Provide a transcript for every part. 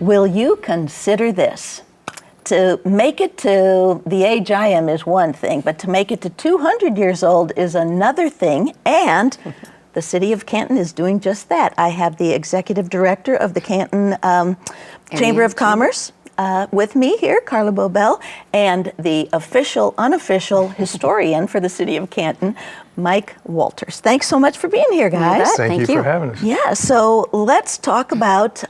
Will you consider this? To make it to the age I am is one thing, but to make it to 200 years old is another thing, and the city of Canton is doing just that. I have the executive director of the Canton Chamber of Commerce with me here, Carla Bobell, and the unofficial historian for the city of Canton, Mike Walters. Thanks so much for being here, guys. Thank you for having us. Yeah, so let's talk about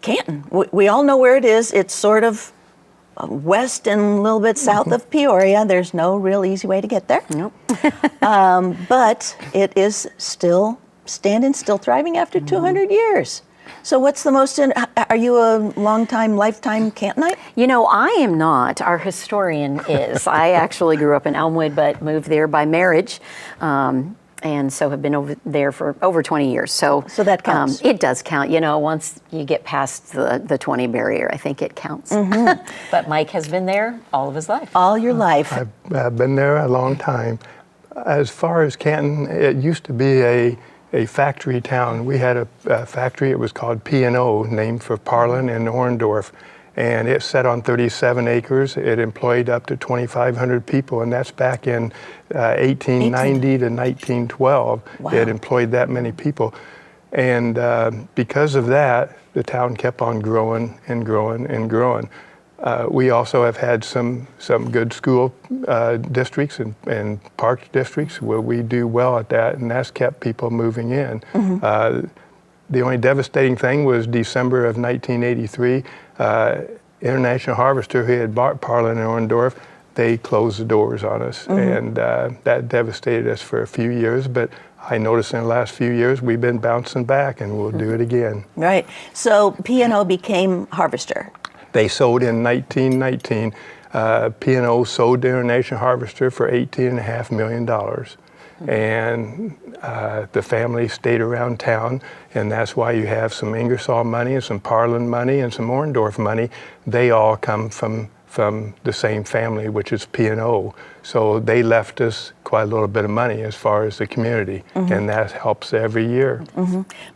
Canton. We all know where it is. It's sort of west and a little bit south of Peoria. There's no real easy way to get there. Nope. But it is still standing, still thriving after 200 years. So what's the most, are you a lifetime Cantonite? You know, I am not. Our historian is. I actually grew up in Elmwood, but moved there by marriage. And so have been over there for over 20 years. So that counts. It does count. You know, once you get past the 20 barrier, I think it counts. But Mike has been there all of his life. All your life. I've been there a long time. As far as Canton, it used to be a factory town. We had a factory, it was called P&O, named for Parlin and Orndorff. And it sat on 37 acres. It employed up to 2,500 people, and that's back in 1890 to 1912. Wow. It employed that many people. And because of that, the town kept on growing and growing and growing. We also have had some good school districts and park districts where we do well at that, and that's kept people moving in. The only devastating thing was December of 1983, International Harvester, who had bought Parlin and Orndorff, they closed the doors on us, and that devastated us for a few years, but I noticed in the last few years we've been bouncing back, and we'll do it again. Right. So P&O became Harvester. They sold in 1919. P&O sold to International Harvester for $18.5 million. And the family stayed around town, and that's why you have some Ingersoll money and some Parlin money and some Orndorff money. They all come from the same family, which is P&O. So they left us quite a little bit of money as far as the community, and that helps every year.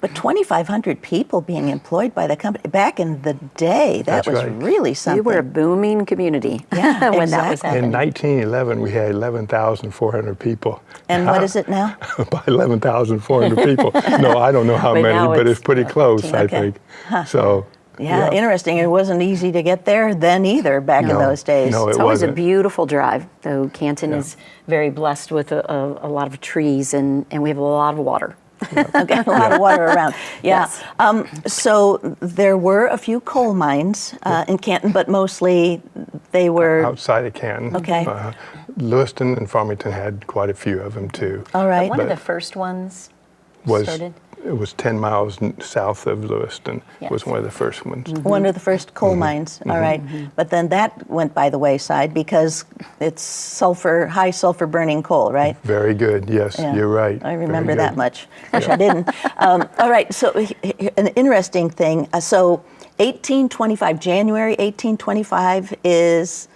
But 2,500 people being employed by the company, back in the day, that That's was right. really something. We were a booming community Yeah, when that was exactly. In happening. 1911, we had 11,400 people. And what is it now? By 11,400 people. No, I don't know how But many, now but it's, it's pretty close, I okay. think. So. Yeah, interesting. It wasn't easy to get there then either, back in those days. No, It's it always wasn't. a beautiful drive, though Canton is very blessed with a lot of trees, and we have a lot of water. Okay, a lot of water around. Yeah. Yes. So there were a few coal mines in Canton, but mostly they were Outside of Canton. Okay. Lewiston and Farmington had quite a few of them too. all right. One of the first ones Was started. It was 10 miles south of Lewiston. Yes. Was one of the first ones. One of the first coal mines. All right. But then that went by the wayside because it's high sulfur burning coal, right? Very good. Yes, Yeah. you're right. I Very remember that good. much. Wish I didn't. All right. So an interesting thing. So 1825, January 1825 is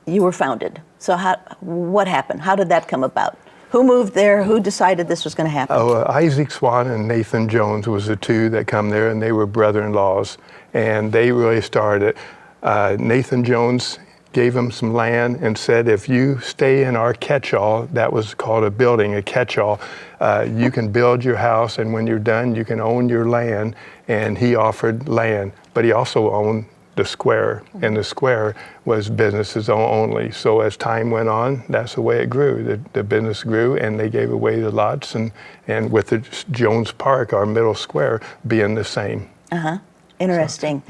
you were founded. So what happened? How did that come about? Who moved there? Who decided this was going to happen? Isaac Swan and Nathan Jones was the two that come there, and they were brother-in-laws, and they really started it. Nathan Jones gave him some land and said, if you stay in our catch-all, that was called a building, a catch-all, you can build your house, and when you're done, you can own your land. And he offered land, but he also owned the square, and the square was businesses only. So as time went on, that's the way it grew. The business grew, and they gave away the lots, and with the Jones Park, our middle square, being the same. Interesting.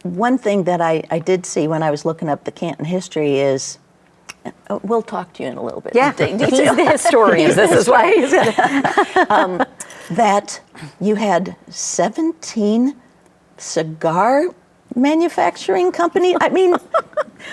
One thing that I did see when I was looking up the Canton history is, we'll talk to you in a little bit. Yeah, he's the historian. This is why he's that you had 17 cigar manufacturing companies. I mean,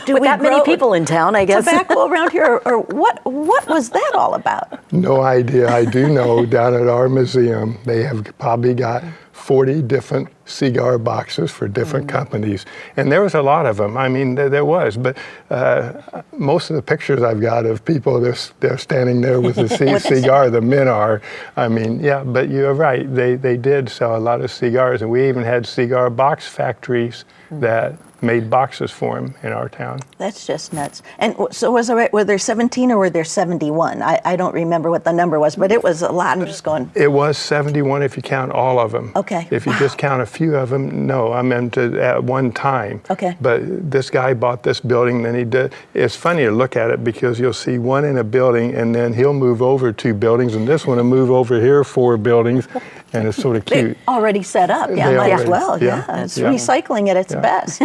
Do With we that many grow people in town, I guess. tobacco around here, or what was that all about? No idea. I do know down at our museum, they have probably got 40 different cigar boxes for different companies. And there was a lot of them. I mean, there was. But most of the pictures I've got of people, they're standing there with a cigar, the men are. I mean, yeah, but you're right. They did sell a lot of cigars. And we even had cigar box factories that made boxes for them in our town. That's just nuts. And so were there 17 or were there 71? I don't remember what the number was, but it was a lot. I'm just going. It was 71 if you count all of them. Okay. If you just count a few of them, no, I meant at one time. Okay. But this guy bought this building, then he did. It's funny to look at it because you'll see one in a building and then he'll move over 2 buildings and this one will move over here 4 buildings. And it's sort of cute. Already set up, yeah, They might as already- well, yeah, yeah. It's yeah. recycling at its best.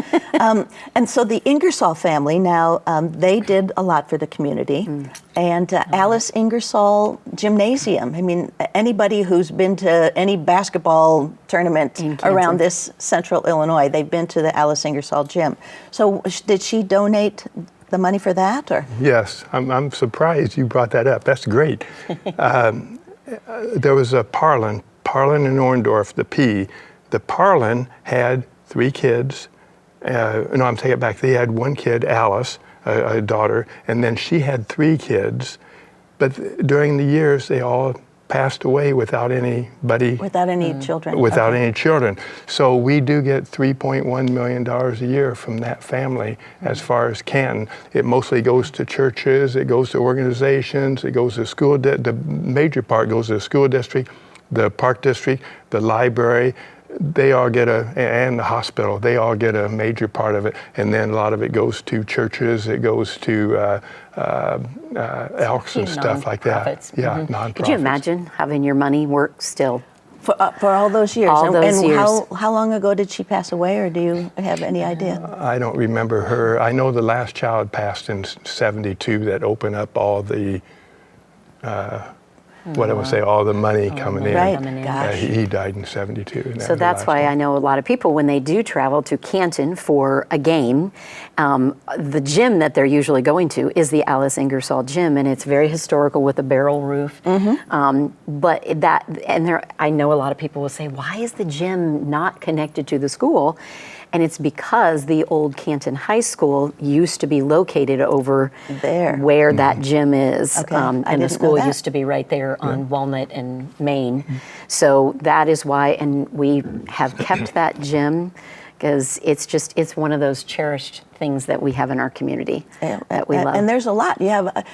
And so the Ingersoll family, now, they did a lot for the community. And Alice Ingersoll Gymnasium, I mean, anybody who's been to any basketball tournament around this central Illinois, they've been to the Alice Ingersoll Gym. So did she donate the money for that, or? Yes, I'm surprised you brought that up. That's great. There was a Parlin in Orndorff, the P. The Parlin had 3 kids. No, I'm taking it back. They had 1 kid, Alice, a daughter, and then she had 3 kids. But during the years, they all passed away without anybody. Without any children? Without Okay. any children. So we do get $3.1 million a year from that family as far as Canton. It mostly goes to churches, it goes to organizations, it goes to school, the major part goes to the school district, the park district, the library. They all get and the hospital, they all get a major part of it. And then a lot of it goes to churches, it goes to Elks and stuff like that. Nonprofits. Yeah, nonprofits. Could you imagine having your money work still? For all those years? All those and years. How long ago did she pass away, or do you have any idea? I don't remember her. I know the last child passed in '72 that opened up all the, what I would say, all the money coming in. Right, Coming in. gosh. He died in '72. And that So was the that's last why one. I know a lot of people, when they do travel to Canton for a game, the gym that they're usually going to is the Alice Ingersoll Gym, and it's very historical with a barrel roof. I know a lot of people will say, why is the gym not connected to the school? And it's because the old Canton High School used to be located over There. where that gym is. Okay, I And the didn't know school that. used to be right there on Walnut and Main. So that is why, and we have kept that gym because it's one of those cherished things that we have in our community that we love. And there's a lot. You have,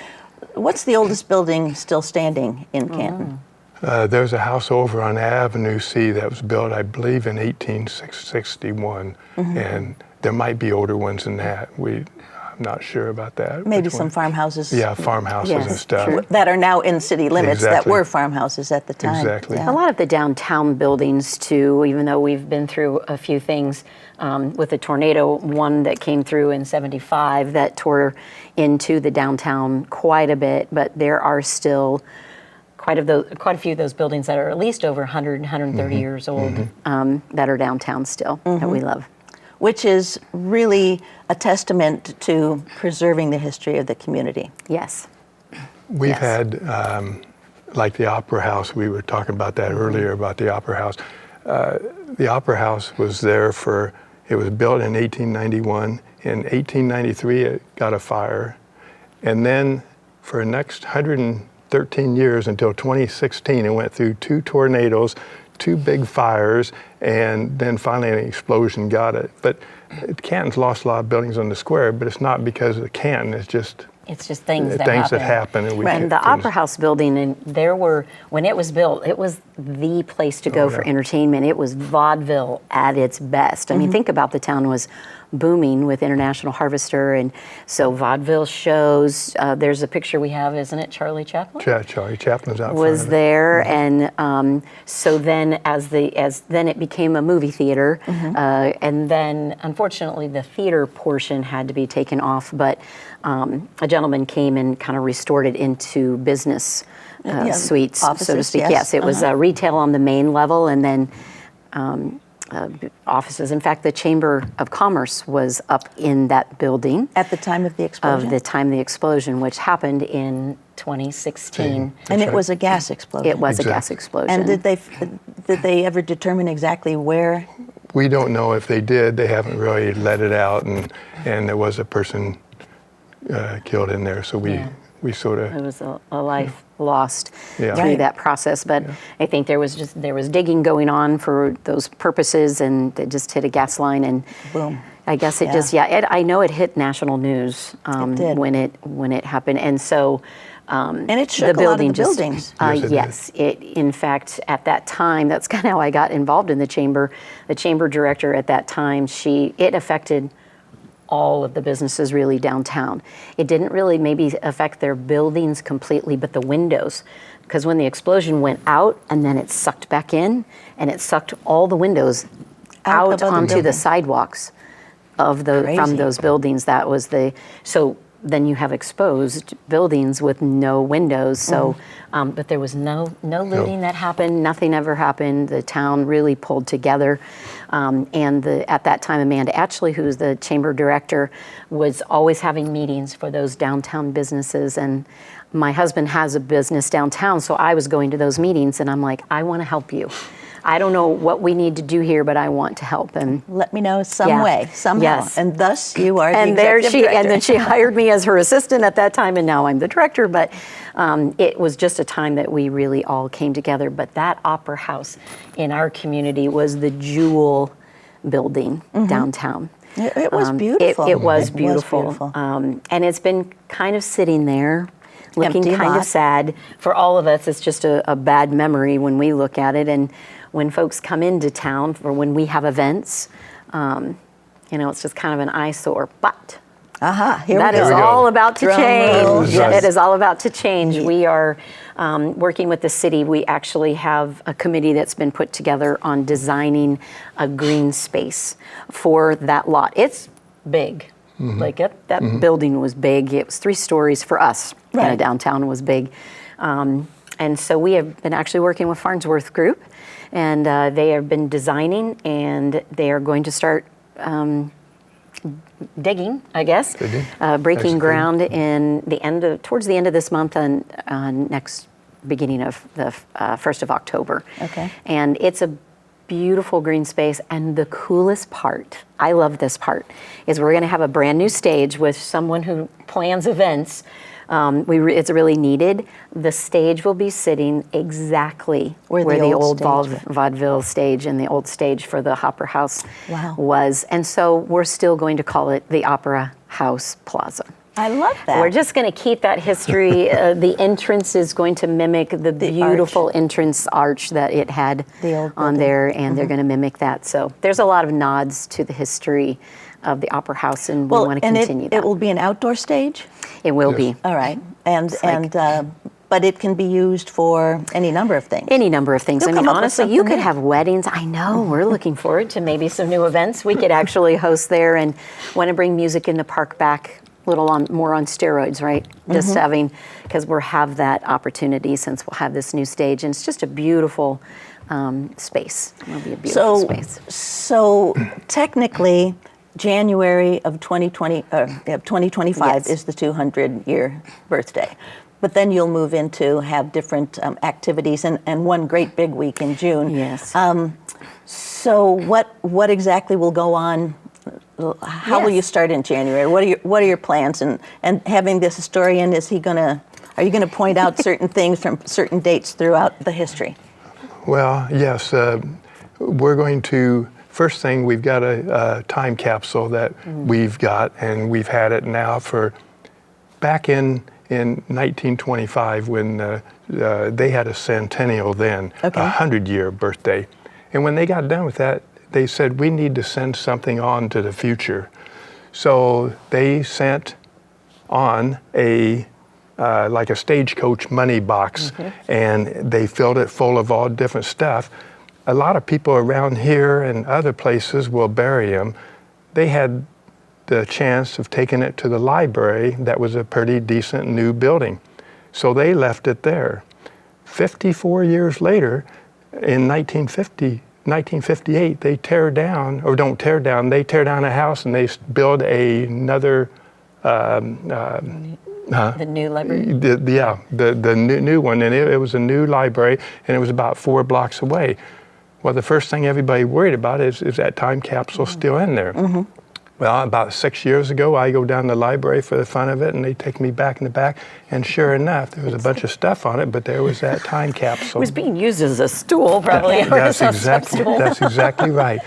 what's the oldest building still standing in Canton? There's a house over on Avenue C that was built, I believe, in 1861, and there might be older ones than that. I'm not sure about that. Maybe which some one. farmhouses. Yeah, farmhouses and Yes, stuff. true. That are now in city limits that Exactly. were farmhouses at the time. Exactly. Yeah. A lot of the downtown buildings too, even though we've been through a few things with the tornado, one that came through in '75 that tore into the downtown quite a bit, but there are still quite a few of those buildings that are at least over 100, 130 years old that are downtown still that we love. Which is really a testament to preserving the history of the community. Yes. We've Yes. had, like the Opera House, we were talking about that earlier, about the Opera House. The Opera House was there it was built in 1891. In 1893, it got a fire. And then for the next 113 years until 2016, it went through 2 tornadoes, 2 big fires, and then finally an explosion got it. But Canton's lost a lot of buildings on the square, but it's not because of Canton, it's just things that happen. And we Right. can't- And the Opera House building, and when it was built, it was the place to go for yeah. entertainment. It was vaudeville at its best. I mean, think about the town was booming with International Harvester, and so vaudeville shows. There's a picture we have, isn't it? Charlie Chaplin Charlie Chaplin's out front was of it. there, and so then as then it became a movie theater, and then unfortunately the theater portion had to be taken off, but a gentleman came and kind of restored it into business suites, so to offices, speak. yes. Yes, it was retail on the main level, and then offices. In fact, the Chamber of Commerce was up in that building At the time of the explosion? of the time of the explosion, which happened in 2016. And it right. was a gas explosion? It was a Exactly. gas explosion. And did they ever determine exactly where? We don't know if they did. They haven't really let it out, and there was a person killed in there. So Yeah. we sort of It was a life lost Yeah. through Right. that process, but I think there was digging going on for those purposes, and it just hit a gas line, and Boom. I guess it just I know it hit national news did. when it happened, and so And it shook a lot of the buildings. Yes, it yes, it in fact at that time, that's kind of how I got involved in the chamber. The chamber director at that time, it affected all of the businesses really downtown. It didn't really maybe affect their buildings completely, but the windows, because when the explosion went out and then it sucked back in, and it sucked all the windows Out out above the onto building. the sidewalks from Crazy. those buildings. That was so then you have exposed buildings with no windows. So, but there was no looting that happened. Nothing ever happened. The town really pulled together. And at that time, Amanda Atchley, who's the chamber director, was always having meetings for those downtown businesses. And my husband has a business downtown, so I was going to those meetings, and I'm like, I want to help you. I don't know what we need to do here, but I want to help. And Let me know some Yeah. way, somehow. Yes. And thus you are the and there executive director. and then she hired me as her assistant at that time, and now I'm the director. But it was just a time that we really all came together. But that opera house in our community was the jewel building downtown. It was beautiful. It was It was beautiful. beautiful. And it's been kind of sitting there, looking Empty kind lot. of sad. For all of us, it's just a bad memory when we look at it. And when folks come into town, or when we have events, it's just kind of an eyesore. But Here that we is go. all about to Drum change. roll. Yes. It is all about to change. We are working with the city. We actually have a committee that's been put together on designing a green space for that lot. It's big. Like that building was big. It was 3 stories for us. Kind Right. of downtown was big. And so we have been actually working with Farnsworth Group, and they have been designing, and they are going to start digging, I guess, Digging. breaking Excavating. ground towards the end of this month and next beginning of the 1st of October. Okay. And it's a beautiful green space, and the coolest part, I love this part, is we're going to have a brand new stage with someone who plans events. It's really needed. The stage will be sitting exactly Where the the old old stage vaudeville stage and the old stage for the Opera House Wow. was. And so we're still going to call it the Opera House Plaza. I love that. We're just going to keep that history. The entrance is going to mimic the beautiful entrance arch that it had The old on building. there, and they're going to mimic that. So there's a lot of nods to the history of the Opera House, and we want to continue that. It will be an outdoor stage? It will Yes. be. All right. And like- but it can be used for any number of things. Any number of things. You'll I mean, come up with honestly, you something could new. have weddings. I know. We're looking forward to maybe some new events we could actually host there, and want to bring music in the park back a little more on steroids, right? Just having, because we'll have that opportunity since we'll have this new stage, and it's just a beautiful space. It'll be a beautiful space. So technically, January of 2025 Yes. is the 200-year birthday. But then you'll move into have different activities and one great big week in June. Yes. So what exactly will go on? How will Yes. you start in January? What are your plans? And having this historian, are you going to point out certain things from certain dates throughout the history? Well, yes. We're going to, first thing, we've got a time capsule that we've got, and we've had it now for back in 1925 when they had a centennial then, Okay. 100-year birthday. And when they got done with that, they said, we need to send something on to the future. So they sent on like a stagecoach money box, and they filled it full of all different stuff. A lot of people around here and other places will bury them. They had the chance of taking it to the library. That was a pretty decent new building. So they left it there. 54 years later, in 1950, 1958, they tear down, or don't tear down, they tear down a house and they build another, The new library? the new one, and it was a new library, and it was about 4 blocks away. Well, the first thing everybody worried about is that time capsule still in there? Well, about 6 years ago, I go down to the library for the fun of it, and they take me back in the back, and sure enough, there was a bunch of stuff on it, but there was that time capsule. It was being used as a stool, probably. That's exactly right.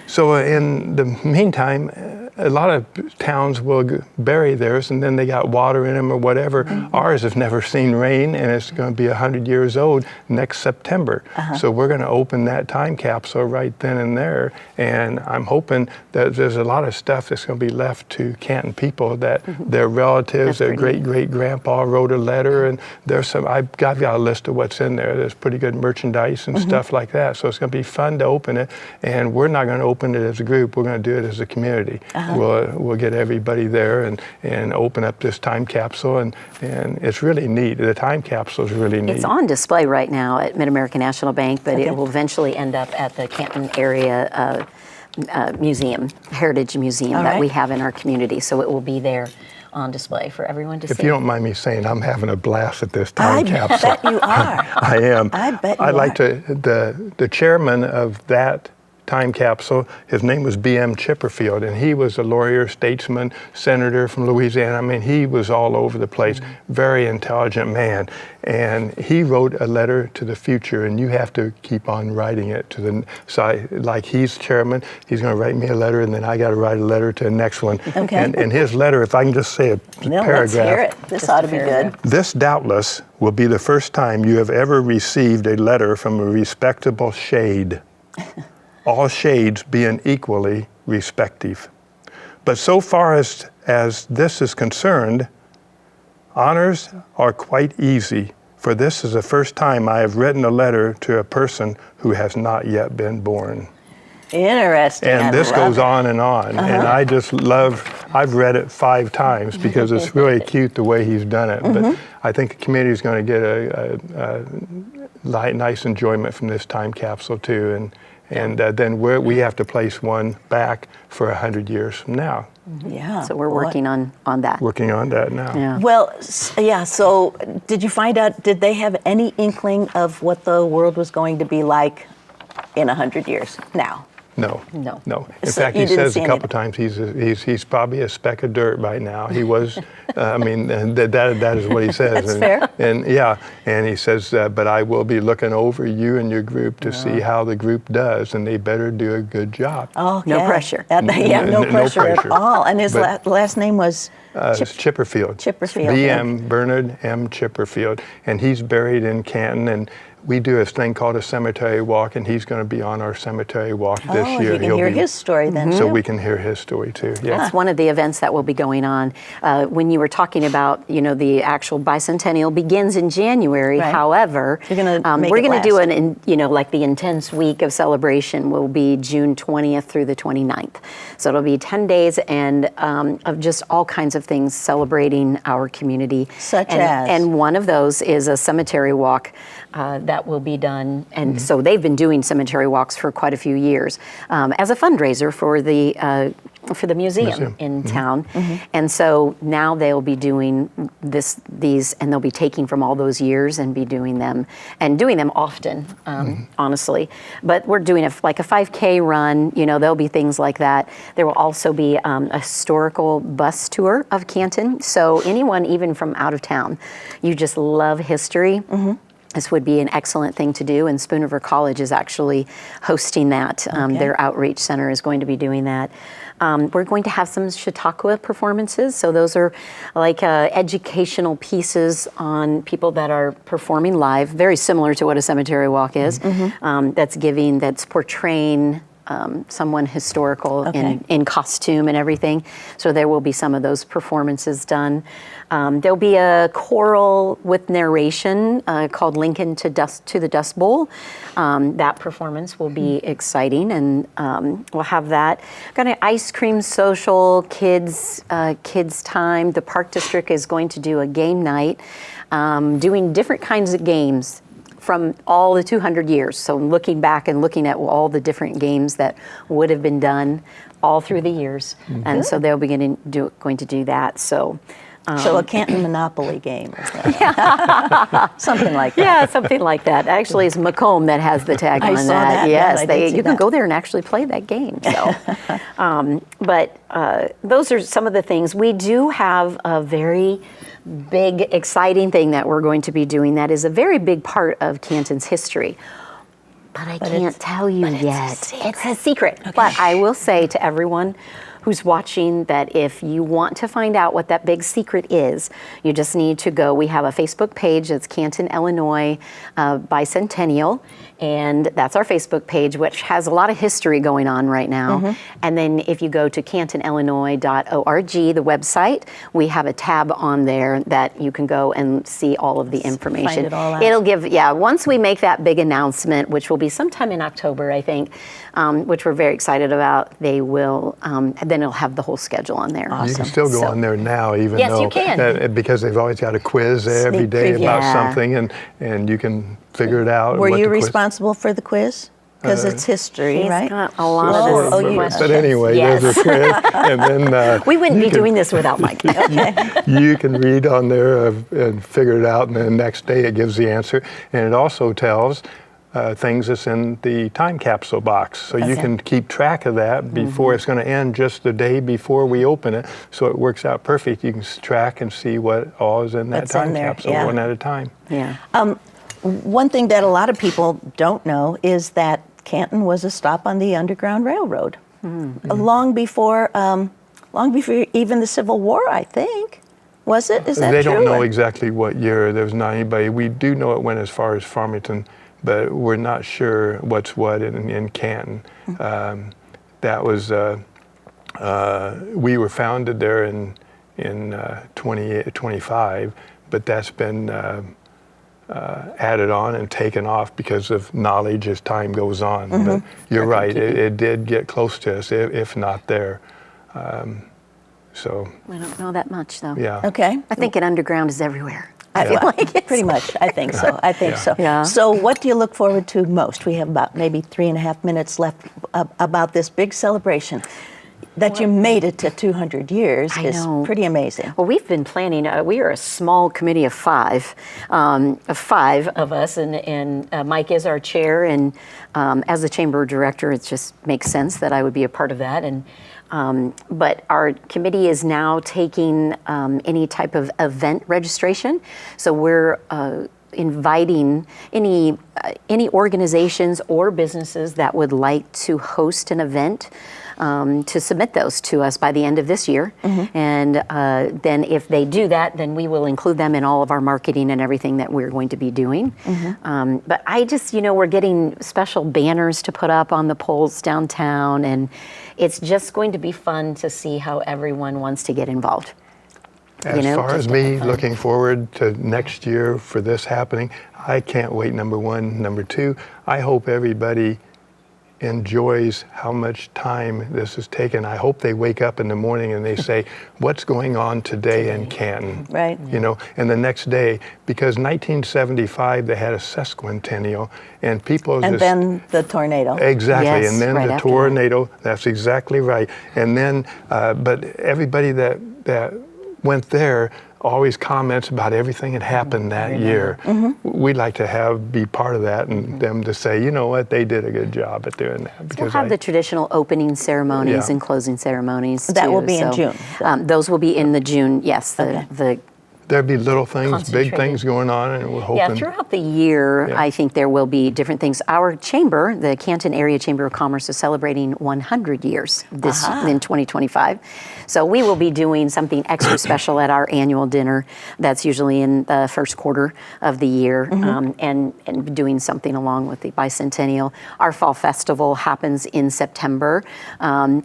So in the meantime, a lot of towns will bury theirs, and then they got water in them or whatever. Ours has never seen rain, and it's going to be 100 years old next September. So we're going to open that time capsule right then and there. And I'm hoping that there's a lot of stuff that's going to be left to Canton people, that their relatives, their great-great-grandpa wrote a letter, and there's some, I've got a list of what's in there. There's pretty good merchandise and stuff like that. So it's going to be fun to open it. And we're not going to open it as a group. We're going to do it as a community. We'll get everybody there and open up this time capsule, and it's really neat. The time capsule is really neat. It's on display right now at Mid-American National Bank, but it will eventually end up at the Canton area museum, Heritage Museum that we have in our community. So it will be there on display for everyone to see. If you don't mind me saying, I'm having a blast at this time capsule. I bet you are. I am. I bet you I'd like are. to, the chairman of that time capsule, his name was B.M. Chipperfield, and he was a lawyer, statesman, senator from Louisiana. I mean, he was all over the place, very intelligent man. And he wrote a letter to the future, and you have to keep on writing it to the side. Like, he's chairman, he's going to write me a letter, and then I got to write a letter to the next one. Okay. And his letter, if I can just say a paragraph. Let's hear it. This ought to be good. This doubtless will be the first time you have ever received a letter from a respectable shade. All shades being equally respective. But so far as this is concerned, honors are quite easy, for this is the first time I have written a letter to a person who has not yet been born. Interesting. And this goes it. on, and I just love, I've read it 5 times because it's really cute the way he's done it. But I think the community is going to get a nice enjoyment from this time capsule too. And then we have to place one back for 100 years from now. Yeah. So we're working on that. Working on that now. Yeah. Well, yeah, so did you find out, did they have any inkling of what the world was going to be like in 100 years now? No. No. In So fact, you he didn't says see a couple times he's probably a speck of dirt by now. He was, I mean, that is what he says. That's fair. And yeah, and he says, but I will be looking over you and your group to see how the group does, and they better do a good job. Okay. No pressure. Yeah, no No pressure at pressure. all. And his But- last name was It's Chipperfield. Chipperfield, B.M. Bernard M. Chipperfield. And he's buried in Canton, and we do a thing called a cemetery walk, and he's going to be on our cemetery walk this year. You can hear his story then. So we can hear his story too. Yeah. That's one of the events that will be going on. When you were talking about, the actual Bicentennial begins in January. Right. However, You're gonna make we're it going to do last. like the intense week of celebration will be June 20th through the 29th. So it'll be 10 days and of just all kinds of things celebrating our community. Such and, as? And one of those is a cemetery walk that will be done. And so they've been doing cemetery walks for quite a few years as a fundraiser for the museum in town. And so now they'll be doing these, and they'll be taking from all those years and be doing them often, honestly. But we're doing like a 5K run, there'll be things like that. There will also be a historical bus tour of Canton. So anyone, even from out of town, you just love history, this would be an excellent thing to do, and Spoon River College is actually hosting that. Their outreach center is going to be doing that. We're going to have some Chautauqua performances, so those are like educational pieces on people that are performing live, very similar to what a cemetery walk is. That's portraying someone historical in costume and everything. So there will be some of those performances done. There'll be a choral with narration called Lincoln to the Dust Bowl. That performance will be exciting, and we'll have that. Got an ice cream social, kids time. The Park District is going to do a game night, doing different kinds of games. from all the 200 years. So looking back and looking at all the different games that would have been done all through the years. And so they'll be going to do that. So a Canton Monopoly game. Something like that. yeah, something like that. Actually, it's Macomb that has the tag I on saw that. that. Yes, Yeah, I did see you can that. go there and actually play that game. So, but those are some of the things. We do have a very big, exciting thing that we're going to be doing that is a very big part of Canton's history. But I can't tell you yet. It's a secret. Okay. But I will say to everyone who's watching that if you want to find out what that big secret is, you just need to go. We have a Facebook page. It's Canton, Illinois Bicentennial. And that's our Facebook page, which has a lot of history going on right now. And then if you go to cantonillinois.org, the website, we have a tab on there that you can go and see all of the information. Find it all out. It'll give, once we make that big announcement, which will be sometime in October, I think, which we're very excited about, they will, then it'll have the whole schedule on there. You can still go So- on there now, even Yes, though you can. because they've always got a quiz there every Sneak day preview. about Yeah. something, and you can figure it out. Were what you the quiz- responsible for the quiz? Because it's history, He's right? got a lot Oh, of oh, those you- questions. But anyway, Yes. there's a quiz, and then We wouldn't you be can- doing this without Mike. You can read on there and figure it out, and then the next day it gives the answer, and it also tells things that's in the time capsule box, so you Okay. can keep track of that before it's going to end, just the day before we open it. So it works out perfect. You can track and see what all is in that What's in time there, capsule, yeah. one at a time. Yeah. One thing that a lot of people don't know is that Canton was a stop on the Underground Railroad, long before even the Civil War, I think. Was it? Is that They true? don't know or- exactly what year. There's not anybody. We do know it went as far as Farmington, but we're not sure what's what in Canton. That was we were founded there in 25, but that's been added on and taken off because of knowledge as time goes on. But you're right, it did get close to us, if not there. So We don't know that much, though. yeah. Okay. I think an underground is everywhere. I feel like it's- pretty much. I think so. I think so. Yeah. So, what do you look forward to most? We have about maybe 3.5 minutes left about this big celebration. That you made it to 200 years I is know. pretty amazing. Well, we've been planning. We are a small committee of five of us, and Mike is our chair. And as the chamber director, it just makes sense that I would be a part of that. And but our committee is now taking any type of event registration. So we're inviting any organizations or businesses that would like to host an event to submit those to us by the end of this year. And then if they do that, then we will include them in all of our marketing and everything that we're going to be doing. But I just, we're getting special banners to put up on the poles downtown, and it's just going to be fun to see how everyone wants to get involved. As far just as get me the fun. looking forward to next year for this happening, I can't wait, number one. Number two, I hope everybody enjoys how much time this has taken. I hope they wake up in the morning and they say, what's going on today in Canton? Right. And the next day, because 1975 they had a sesquicentennial, and people And just... then the tornado. Exactly, Yes, and then right the after that. tornado, that's exactly right. And then, but everybody that went there always comments about everything that happened that year. We'd like to be part of that, and them to say, you know what, they did a good job at doing that. We'll Because have the traditional opening ceremonies Yeah. and closing ceremonies That too, will be in June. Those will be in the June, yes. Okay. The there'll be little things, big Concentrated. things going on, and we're hoping. Yeah, throughout the year, Yeah. I think there will be different things. Our chamber, the Canton Area Chamber of Commerce, is celebrating 100 years in 2025. So we will be doing something extra special at our annual dinner. That's usually in the first quarter of the year, and doing something along with the Bicentennial. Our fall festival happens in September,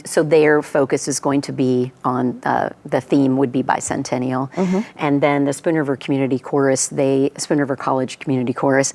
so their focus is going to be on the theme would be Bicentennial, and then then the Spoon River Community Chorus, Spoon River College Community Chorus,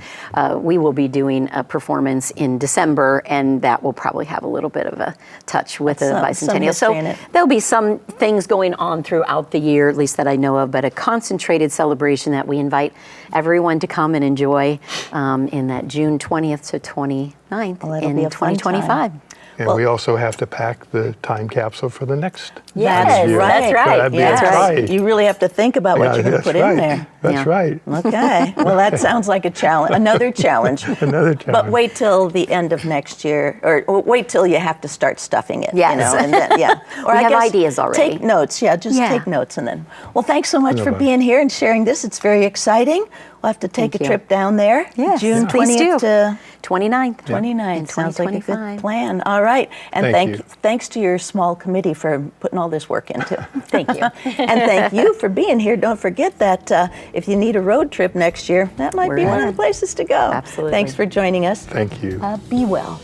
we will be doing a performance in December, and that will probably have a little bit of a touch with the Some Bicentennial. history in it. There'll be some things going on throughout the year, at least that I know of, but a concentrated celebration that we invite everyone to come and enjoy in that June 20th to 29th Well, it'll in be a fun 2025. time. And Well- we also have to pack the time capsule for the next Yes, year. that's So right. that'd be Yes. exciting. You really have to think about what Yeah, you're going to that's put right. in there. That's Yeah. right. Okay. Well, that sounds like a challenge. Another challenge. Another But challenge. wait till the end of next year, or wait till you have to start stuffing it. Yes. You know, and then, yeah. Or We I have guess ideas already. Take notes. Yeah, just Yeah. take notes and then. Well, thanks so much for Wonderful. being here and sharing this. It's very exciting. We'll have to take Thank a you. trip down there. Yes, June please 20th do. to 29th. 29th. In Sounds like a good 2025. plan. All right. And Thank you. thanks to your small committee for putting all this work into. Thank you. And thank you for being here. Don't forget that if you need a road trip next year, that might We're be one of in. the places to go. Absolutely. Thanks for joining us. Thank you. Be well.